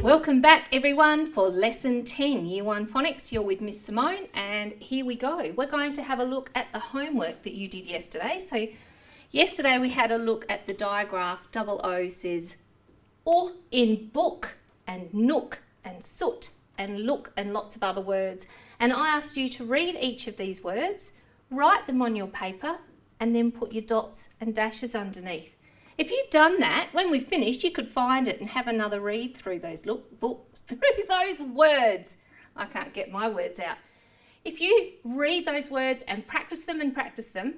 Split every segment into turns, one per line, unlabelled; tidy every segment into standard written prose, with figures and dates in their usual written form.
Welcome back everyone for lesson 10, year 1 phonics. You're with Miss Simone and here we go. We're going to have a look at the homework that you did yesterday. So yesterday we had a look at the digraph. Double O says or in book and nook and soot and look and lots of other words. And I asked you to read each of these words, write them on your paper and then put your dots and dashes underneath. If you've done that, when we finished, you could find it and have another read through those through those words. I can't get my words out. If you read those words and practice them,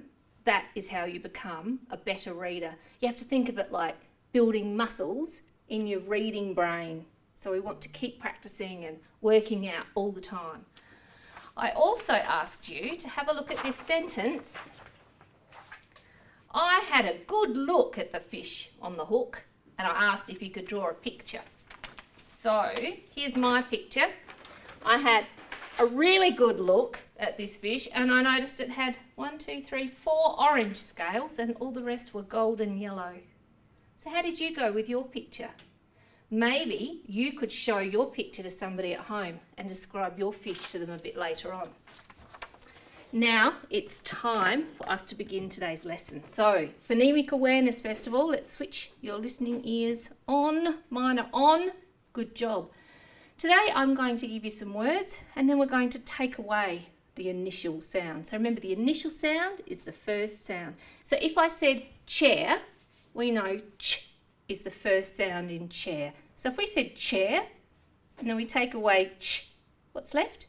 that is how you become a better reader. You have to think of it like building muscles in your reading brain. So we want to keep practicing and working out all the time. I also asked you to have a look at this sentence. I had a good look at the fish on the hook and I asked if you could draw a picture. So here's my picture. I had a really good look at this fish and I noticed it had 1, 2, 3, 4 orange scales and all the rest were golden yellow. So how did you go with your picture? Maybe you could show your picture to somebody at home and describe your fish to them a bit later on. Now it's time for us to begin today's lesson. So phonemic awareness first of all. Let's switch your listening ears on. Mine are on. Good job. Today I'm going to give you some words and then we're going to take away the initial sound. So remember the initial sound is the first sound. So if I said chair, we know ch is the first sound in chair. So if we said chair and then we take away ch, what's left?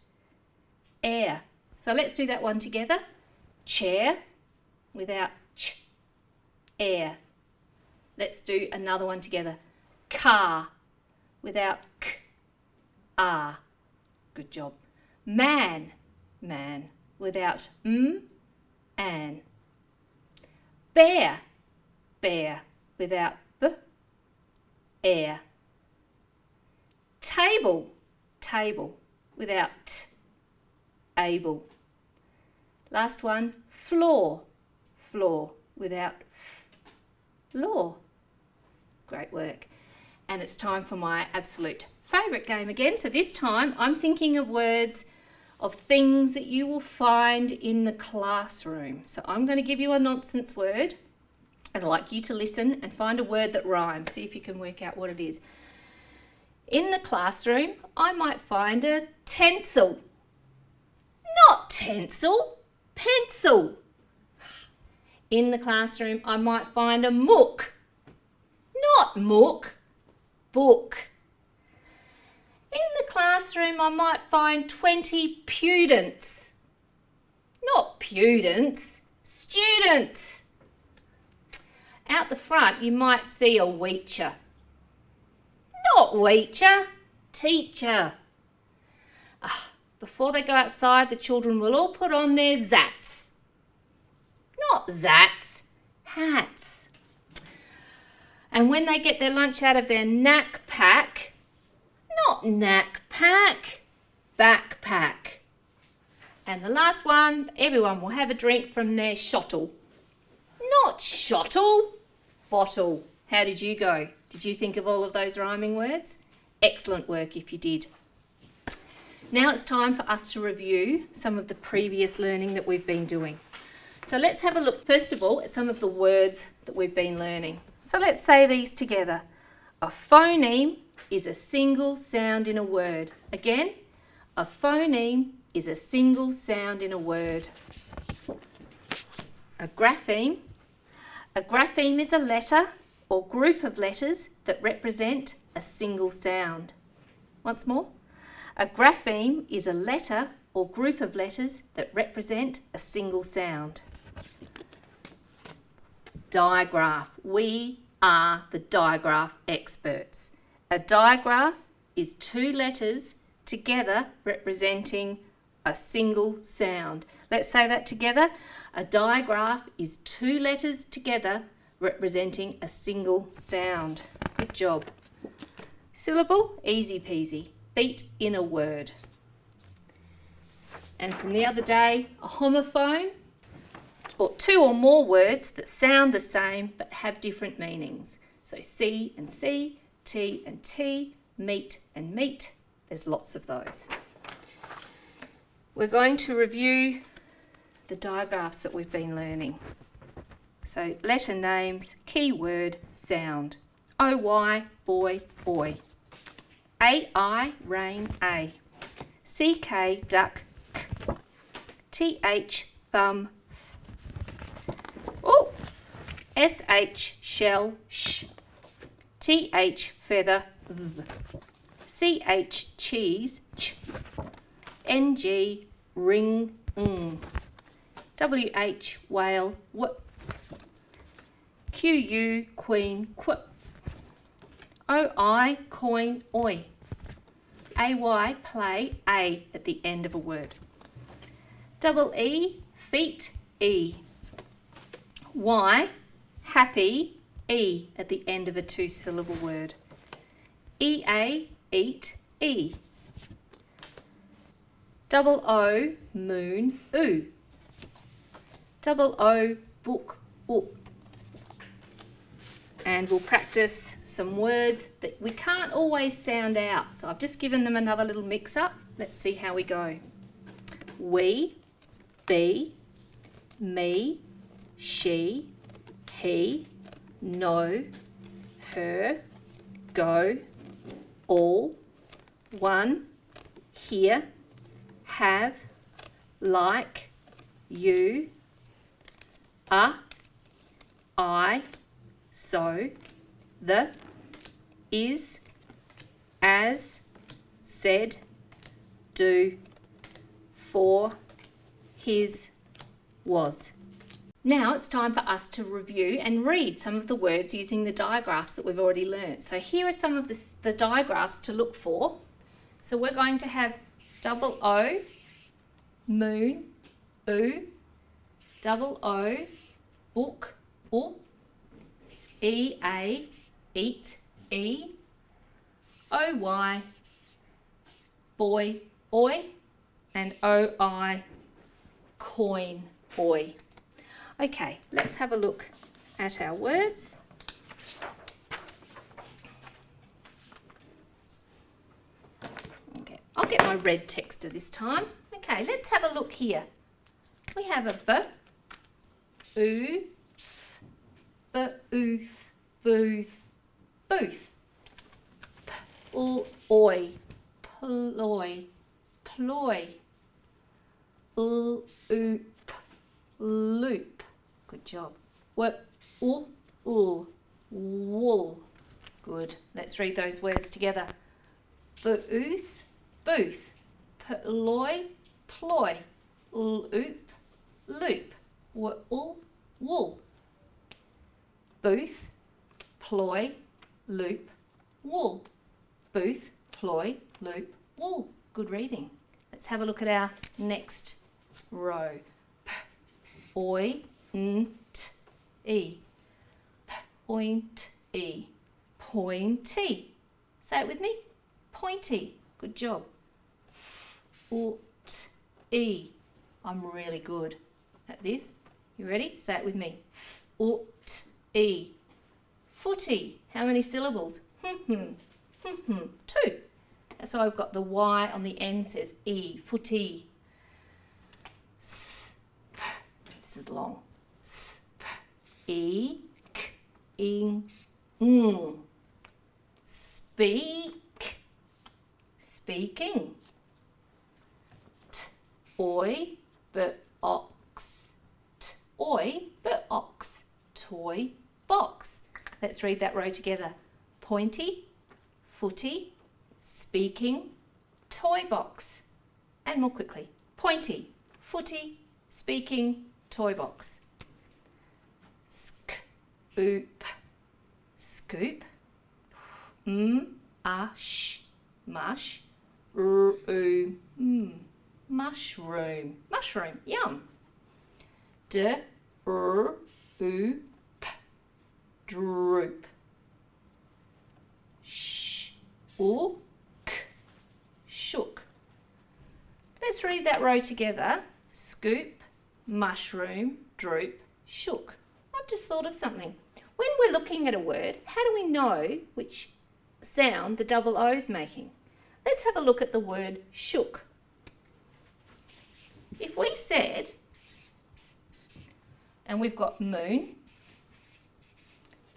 Air. So let's do that one together. Chair without ch, air. Let's do another one together. Car without k, ah. Good job. Man, man without an. Bear, bear without b, air. Table, table without t, able. Last one, floor, floor without f, law. Great work. And it's time for my absolute favourite game again. So this time I'm thinking of words of things that you will find in the classroom. So I'm going to give you a nonsense word and I'd like you to listen and find a word that rhymes. See if you can work out what it is. In the classroom, I might find a tencel. Not tencel, pencil. In the classroom, I might find a mook. Not mook, book. In the classroom, I might find 20 pudents. Not pudents, students. Out the front, you might see a weecher. Not weecher, teacher. Before they go outside, the children will all put on their zats. Not zats, hats. And when they get their lunch out of their knack pack, not knack pack, backpack. And the last one, everyone will have a drink from their shottle. Not shottle, bottle. How did you go? Did you think of all of those rhyming words? Excellent work if you did. Now it's time for us to review some of the previous learning that we've been doing. So let's have a look first of all at some of the words that we've been learning. So let's say these together. A phoneme is a single sound in a word. Again, a phoneme is a single sound in a word. A grapheme. A grapheme is a letter or group of letters that represent a single sound. Once more. A grapheme is a letter or group of letters that represent a single sound. Digraph. We are the digraph experts. A digraph is 2 letters together representing a single sound. Let's say that together. A digraph is 2 letters together representing a single sound. Good job. Syllable, easy peasy. Beat in a word. And from the other day, a homophone or two or more words that sound the same but have different meanings. So C and C, T and T, meet and meet. There's lots of those. We're going to review the digraphs that we've been learning. So letter names, keyword, sound. OY, boy, boy. AI, rain, A. CK, duck, K. TH, thumb. Oh, SH, shell, sh. TH, feather, th. CH, cheese, ch. NG, ring, ng. WH, whale, w. QU, queen, qu. OI, coin, oi. AY, play, A at the end of a word. Double E, feet, E. Y, happy, E at the end of a two-syllable word. EA, eat, E. Double O, moon, oo. Double O, book, oo. And we'll practice some words that we can't always sound out. So I've just given them another little mix up. Let's see how we go. We, be, me, she, he, no, her, go, all, one, here, have, like, you, I, so, the, is, as, said, do, for, his, was. Now it's time for us to review and read some of the words using the digraphs that we've already learned. So here are some of the digraphs to look for. So we're going to have double O, moon, oo, double O, book, oo, EA, eat, E, OY, boy, oi, and OI, coin, oi. Okay, let's have a look at our words. Okay, I'll get my red texter this time. Okay, let's have a look here. We have a b, oo, ooth, booth, booth. Oi, ploy, ploy. Oop, loop. Good job. What? Wool. Good. Let's read those words together. Booth, booth. Ploy, ploy. Oop, loop. Wool. Booth, ploy, loop, wool. Booth, ploy, loop, wool. Good reading. Let's have a look at our next row. Oi, nt, e. Point, e. Pointy. Say it with me. Pointy. Good job. Foot, e. I'm really good at this. You ready? Say it with me. Foot, e. Footy. How many syllables? Two. That's why I've got the Y on the end says E. Footy. This is long. Eek, ing, speak, speaking. Oi, but ox. Oi, but ox. Toy, box. Let's read that row together. Pointy, footy, speaking, toy box. And more quickly. Pointy, footy, speaking, toy box. Scoop, scoop. Mush, mush. Mushroom, mushroom, yum. Droop, droop. Shook. Let's read that row together. Scoop, mushroom, droop, shook. I've just thought of something. When we're looking at a word, how do we know which sound the double O's making? Let's have a look at the word shook. If we said, and we've got moon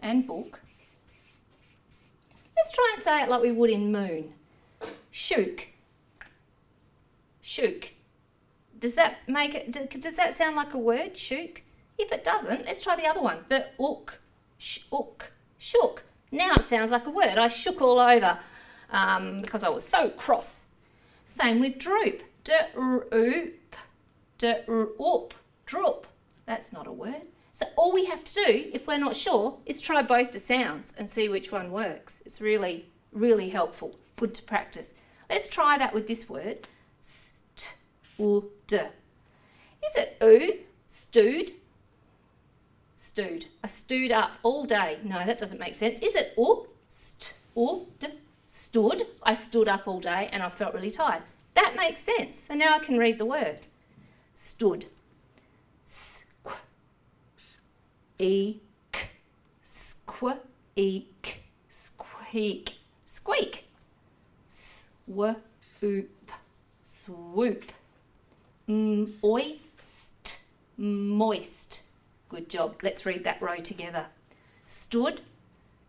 and book, let's try and say it like we would in moon. Shook. Shook. Does that make it, does that sound like a word, shook? If it doesn't, let's try the other one. But ook, shook. Now it sounds like a word. I shook all over because I was so cross. Same with droop. Droop, droop. That's not a word. So all we have to do, if we're not sure, is try both the sounds and see which one works. It's really, really helpful. Good to practice. Let's try that with this word. Stood. Is it oo? Stewed? Stewed. I stewed up all day. No, that doesn't make sense. Is it oo? Stood. I stood up all day and I felt really tired. That makes sense. And now I can read the word. Stood. Eek. Squeak. Squeak. Squeak. Swoop. Swoop. Moist. Moist. Good job. Let's read that row together. Stood.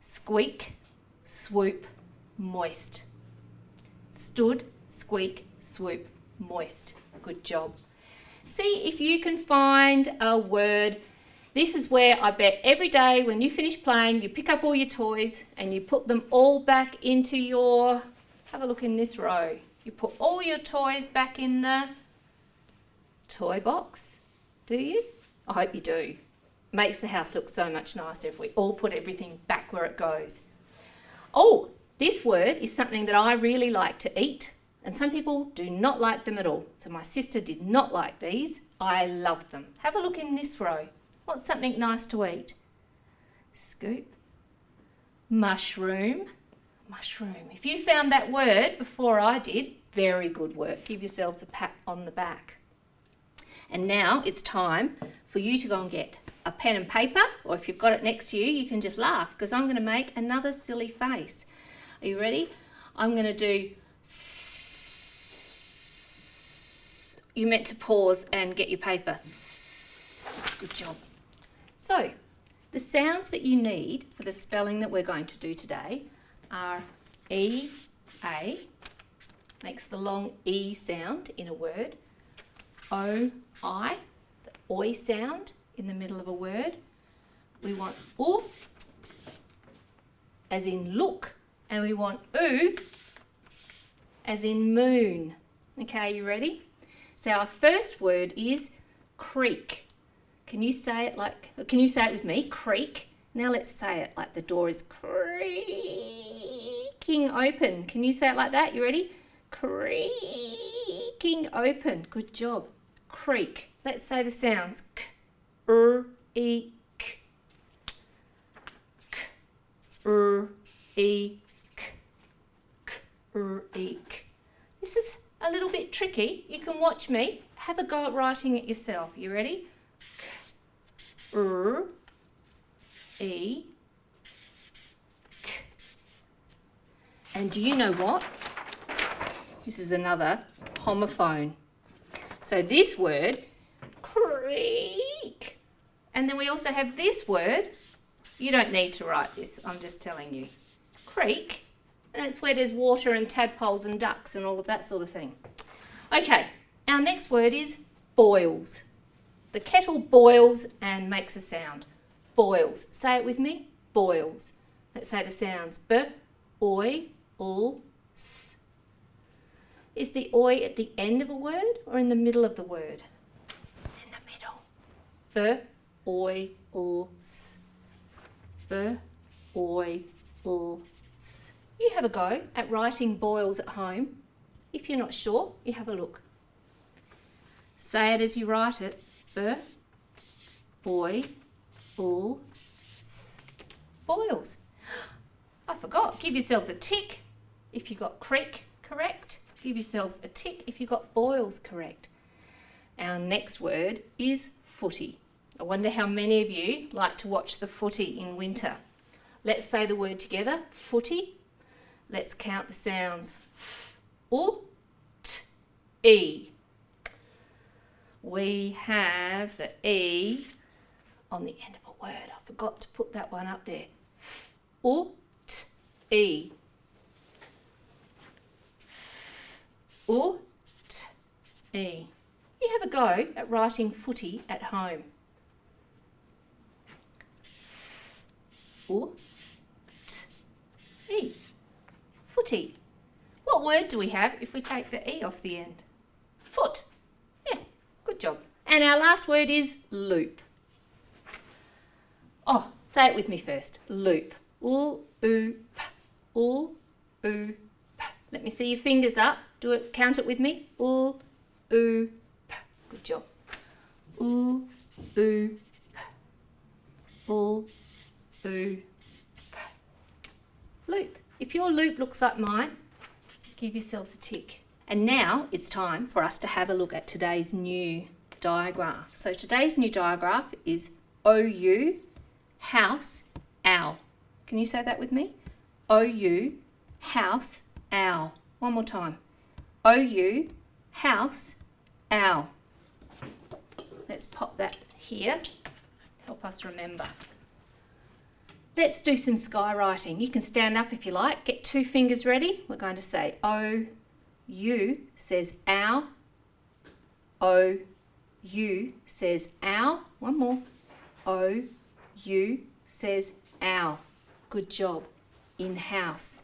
Squeak. Swoop. Moist. Stood. Squeak. Swoop. Moist. Good job. See if you can find a word. This is where I bet every day when you finish playing, you pick up all your toys and you put them all back into your, have a look in this row. You put all your toys back in the toy box, do you? I hope you do. Makes the house look so much nicer if we all put everything back where it goes. Oh, this word is something that I really like to eat, and some people do not like them at all. So my sister did not like these. I love them. Have a look in this row. What's something nice to eat? Scoop. Mushroom. Mushroom. If you found that word before I did, very good work. Give yourselves a pat on the back. And now it's time for you to go and get a pen and paper, or if you've got it next to you, you can just laugh because I'm going to make another silly face. Are you ready? I'm going to do S. You meant to pause and get your paper. S. Good job. So, the sounds that you need for the spelling that we're going to do today are E, A, makes the long E sound in a word. O, I, the oi sound in the middle of a word. We want oo, as in look, and we want oo, as in moon. Okay, you ready? So our first word is creak. Can you say it with me? Creak. Now let's say it like the door is creaking open. Can you say it like that? You ready? Creaking open. Good job. Creak. Let's say the sounds. K, e, k. K, e, k. K, e, k. This is a little bit tricky. You can watch me. Have a go at writing it yourself. You ready? K, e, k. And do you know what? This is another homophone. So this word, creak. And then we also have this word. You don't need to write this, I'm just telling you. Creek. And that's where there's water and tadpoles and ducks and all of that sort of thing. Okay, our next word is boils. The kettle boils and makes a sound. Boils. Say it with me. Boils. Let's say the sounds. B, oi, ul, s. Is the oi at the end of a word or in the middle of the word? It's in the middle. B, oi, ul, s. B, oi, ul, s. You have a go at writing boils at home. If you're not sure, you have a look. Say it as you write it. B, oi, ul, s. Boils. I forgot. Give yourselves a tick if you got creek correct. Give yourselves a tick if you got boils correct. Our next word is footy. I wonder how many of you like to watch the footy in winter. Let's say the word together, footy. Let's count the sounds. F, U, T, E. We have the E on the end of a word. I forgot to put that one up there. F, U, T, E. F, U, T, E. You have a go at writing footy at home. U, T, E. Footy. What word do we have if we take the E off the end? Foot. Yeah, good job. And our last word is loop. Oh, say it with me first. Loop. L, U, P. L, U, P. Let me see your fingers up. Do it. Count it with me. L, U, P. Good job. L, U, P. L, U, P. Loop. If your loop looks like mine, give yourselves a tick. And now it's time for us to have a look at today's new diagraph. So today's new diagraph is OU, house, owl. Can you say that with me? OU, house, owl. One more time. OU, house, owl. Let's pop that here. Help us remember. Let's do some skywriting. You can stand up if you like. Get 2 fingers ready. We're going to say O-U says ow. O-U says ow. One more. O-U says ow. Good job. In house.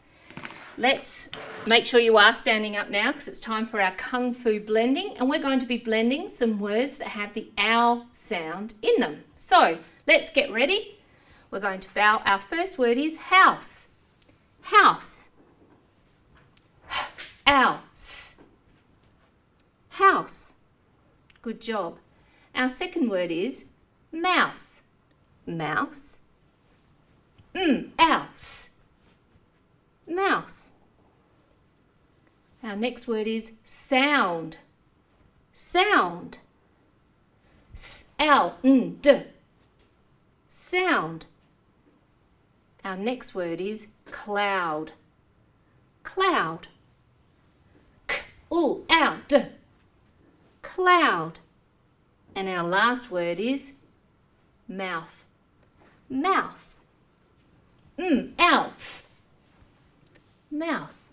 Let's make sure you are standing up now because it's time for our Kung Fu blending, and we're going to be blending some words that have the ow sound in them. So let's get ready. We're going to bow. Our first word is house. House. House. House. Good job. Our second word is mouse. Mouse. Mouse. Mouse. Our next word is sound. Sound. S-L-N-D. Sound. Our next word is cloud. Cloud. K-U-L-D. Cloud. And our last word is mouth. Mouth. Mouth. Mouth.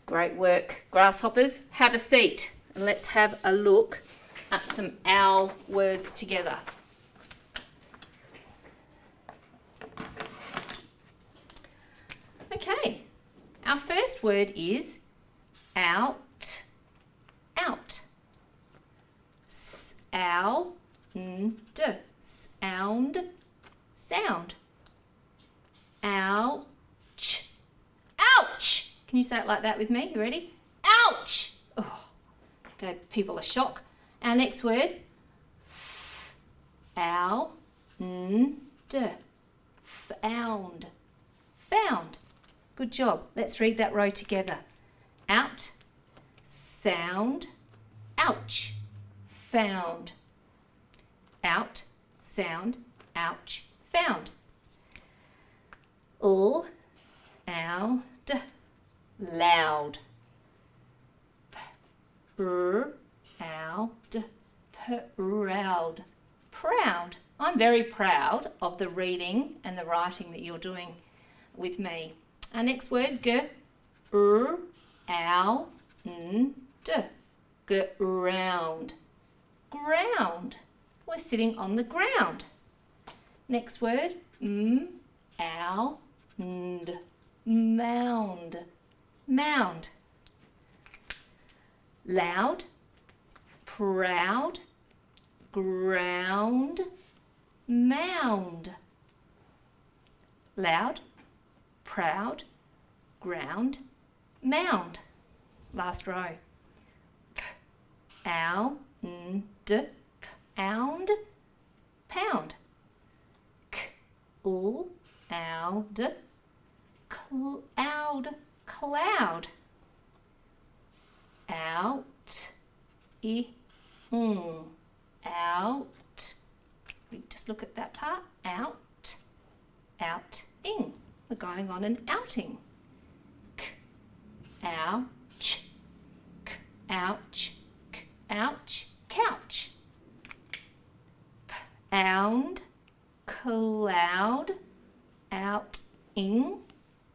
Great work, grasshoppers. Have a seat and let's have a look at some owl words together. Okay, our first word is out. Out. Sound. Sound. Sound. Ouch. Ouch. Can you say it like that with me? You ready? Ouch. Oh, gave people a shock. Our next word. Found. Found. Found. Good job. Let's read that row together. Out. Sound. Ouch. Found. Out. Sound. Ouch. Found. L. Out. Loud. Proud. Proud. Proud. I'm very proud of the reading and the writing that you're doing with me. Our next word, ground. Ground. Ground. We're sitting on the ground. Next word, mound. Mound. Mound. Loud. Proud. Ground. Mound. Loud. Proud. Ground. Mound. Last row. Pound. Pound. Pound. Cloud. Cloud. Cloud. Out. Out. look at that part. Out, outing. We're going on an outing. K, ouch, k, ouch, k, ouch, couch. Pound, cloud, outing,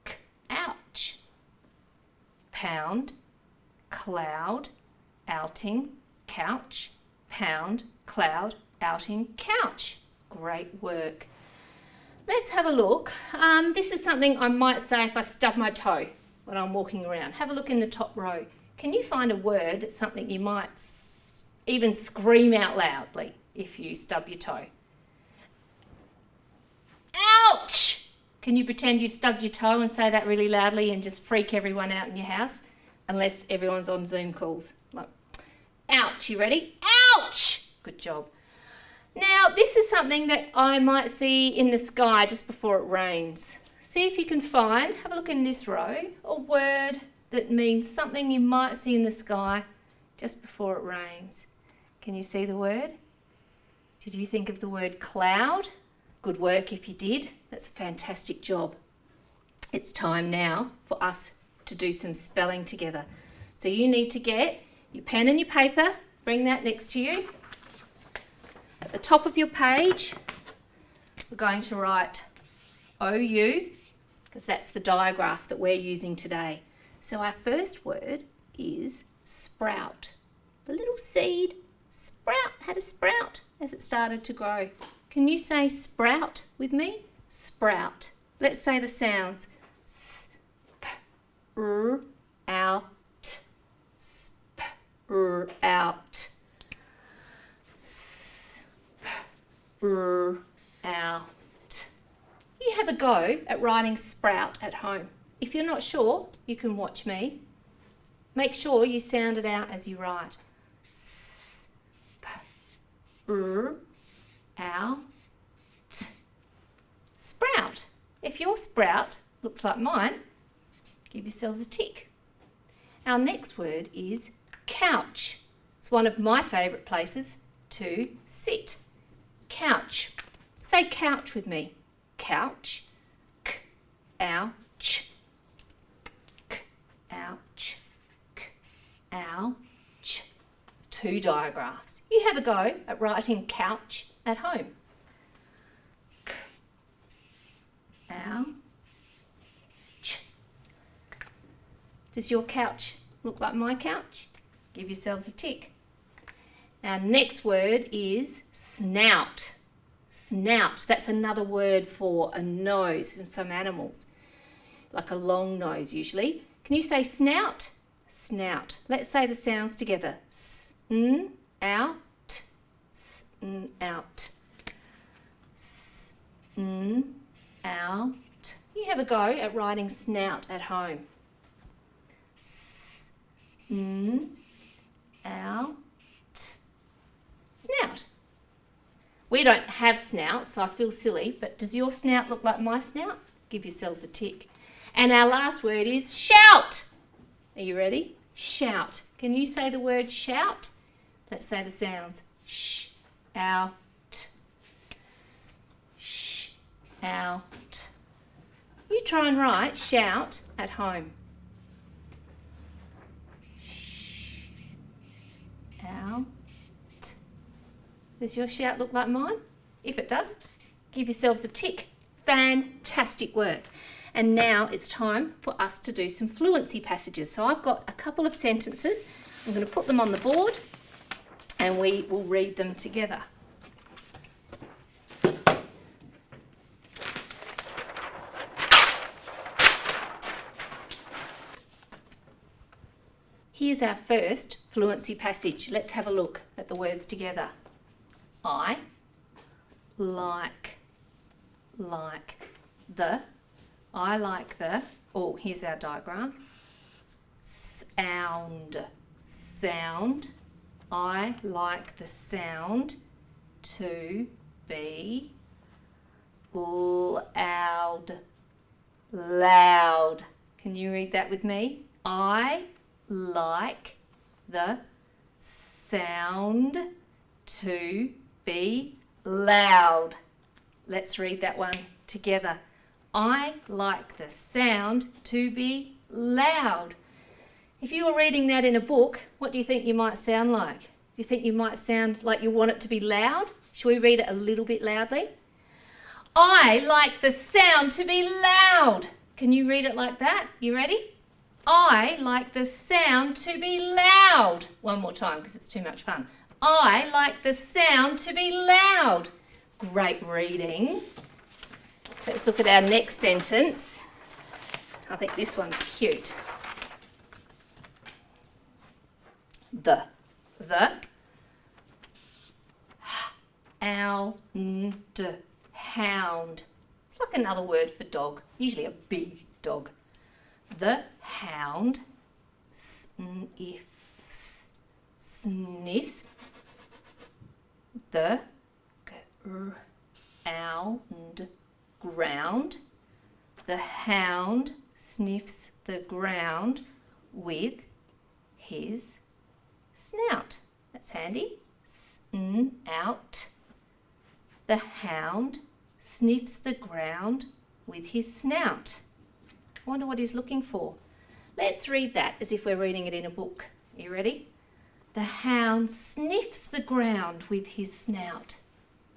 k, ouch. Pound, cloud, outing, couch. Pound, cloud, outing, couch. Great work. Let's have a look. This is something I might say if I stub my toe when I'm walking around. Have a look in the top row. Can you find a word that's something you might even scream out loudly if you stub your toe? Ouch! Can you pretend you've stubbed your toe and say that really loudly and just freak everyone out in your house? Unless everyone's on Zoom calls. Like, ouch, you ready? Ouch! Good job. Now, this is something that I might see in the sky just before it rains. See if you can find, have a look in this row, a word that means something you might see in the sky just before it rains. Can you see the word? Did you think of the word cloud? Good work if you did. That's a fantastic job. It's time now for us to do some spelling together. So you need to get your pen and your paper, bring that next to you. At the top of your page, we're going to write OU, because that's the digraph that we're using today. So our first word is sprout. The little seed had a sprout as it started to grow. Can you say sprout with me? Sprout. Let's say the sounds. Out. Sprout. Out. You have a go at writing sprout at home. If you're not sure, you can watch me. Make sure you sound it out as you write. Out. Sprout. If your sprout looks like mine, give yourselves a tick. Our next word is couch. It's one of my favourite places to sit. Couch. Say couch with me. Couch. K, ouch. K, ouch. K, ouch. 2 digraphs. You have a go at writing couch at home. K, ouch. Does your couch look like my couch? Give yourselves a tick. Our next word is snout. Snout, that's another word for a nose in some animals, like a long nose usually. Can you say snout? Snout. Let's say the sounds together. Out. Out. Out. You have a go at writing snout at home. Out. Snout. We don't have snouts, so I feel silly, but does your snout look like my snout? Give yourselves a tick. And our last word is shout. Are you ready? Shout. Can you say the word shout? Let's say the sounds. Sh, out. Sh, out. You try and write shout at home. Sh, out. Does your shout look like mine? If it does, give yourselves a tick. Fantastic work. And now it's time for us to do some fluency passages. So I've got a couple of sentences. I'm going to put them on the board and we will read them together. Here's our first fluency passage. Let's have a look at the words together. I like the. I like the. Oh, here's our diagram. Sound. I like the sound to be loud. Can you read that with me? I like the sound to be loud. Let's read that one together. I like the sound to be loud. If you were reading that in a book, what do you think you might sound like? Do you think you might sound like you want it to be loud? Shall we read it a little bit loudly? I like the sound to be loud. Can you read it like that? You ready? I like the sound to be loud. One more time because it's too much fun. I like the sound to be loud. Great reading. Let's look at our next sentence. I think this one's cute. The hound. It's like another word for dog, usually a big dog. The hound sniffs. The ground. The hound sniffs the ground with his snout. That's handy. Snout. The hound sniffs the ground with his snout. I wonder what he's looking for. Let's read that as if we're reading it in a book. Are you ready? The hound sniffs the ground with his snout.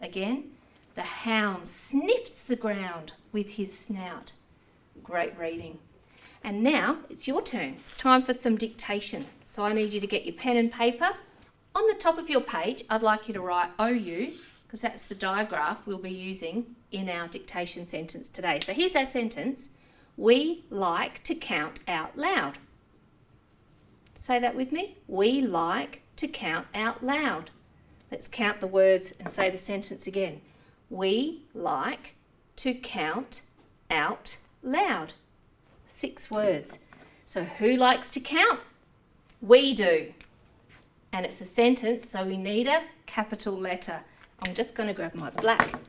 Again, the hound sniffs the ground with his snout. Great reading. And now it's your turn. It's time for some dictation. So I need you to get your pen and paper. On the top of your page, I'd like you to write OU, because that's the digraph we'll be using in our dictation sentence today. So here's our sentence. We like to count out loud. Say that with me. We like to count out loud. Let's count the words and say the sentence again. We like to count out loud. 6 words. So who likes to count? We do. And it's a sentence, so we need a capital letter. I'm just going to grab my black.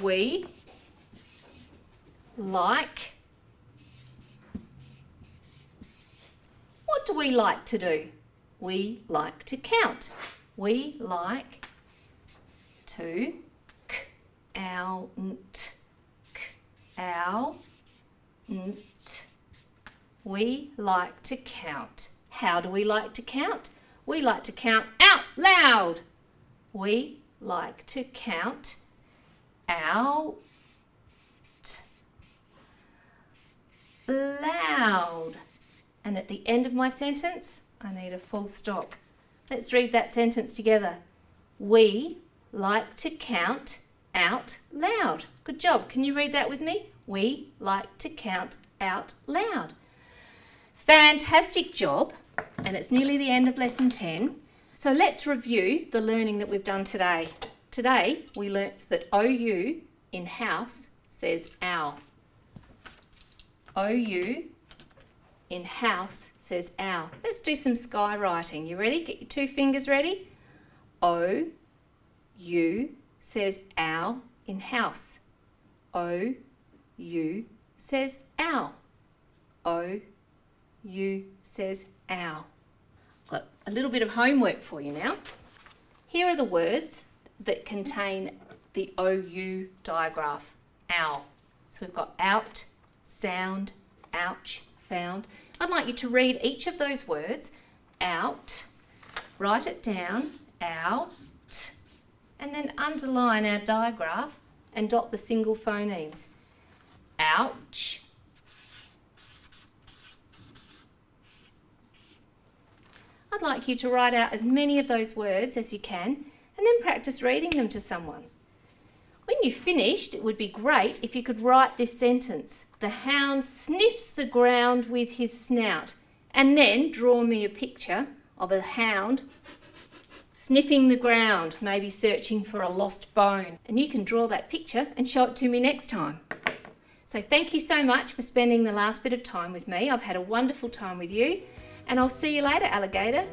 We like. What do we like to do? We like to count. We like to count. We like to count. How do we like to count? We like to count out loud. We like to count out loud. And at the end of my sentence, I need a full stop. Let's read that sentence together. We like to count out loud. Good job. Can you read that with me? We like to count out loud. Fantastic job. And it's nearly the end of lesson 10. So let's review the learning that we've done today. Today we learnt that OU in house says ow. OU in house says ow. Let's do some sky writing. You ready? Get your 2 fingers ready. OU says ow in house. OU says ow. OU says ow. Got a little bit of homework for you now. Here are the words that contain the OU digraph. Ow. So we've got out, sound, ouch, found. I'd like you to read each of those words out, write it down, out, and then underline our digraph and dot the single phonemes. Ouch. I'd like you to write out as many of those words as you can and then practice reading them to someone. When you've finished, it would be great if you could write this sentence. The hound sniffs the ground with his snout, and then draw me a picture of a hound sniffing the ground, maybe searching for a lost bone. And you can draw that picture and show it to me next time. So thank you so much for spending the last bit of time with me. I've had a wonderful time with you, and I'll see you later, alligator.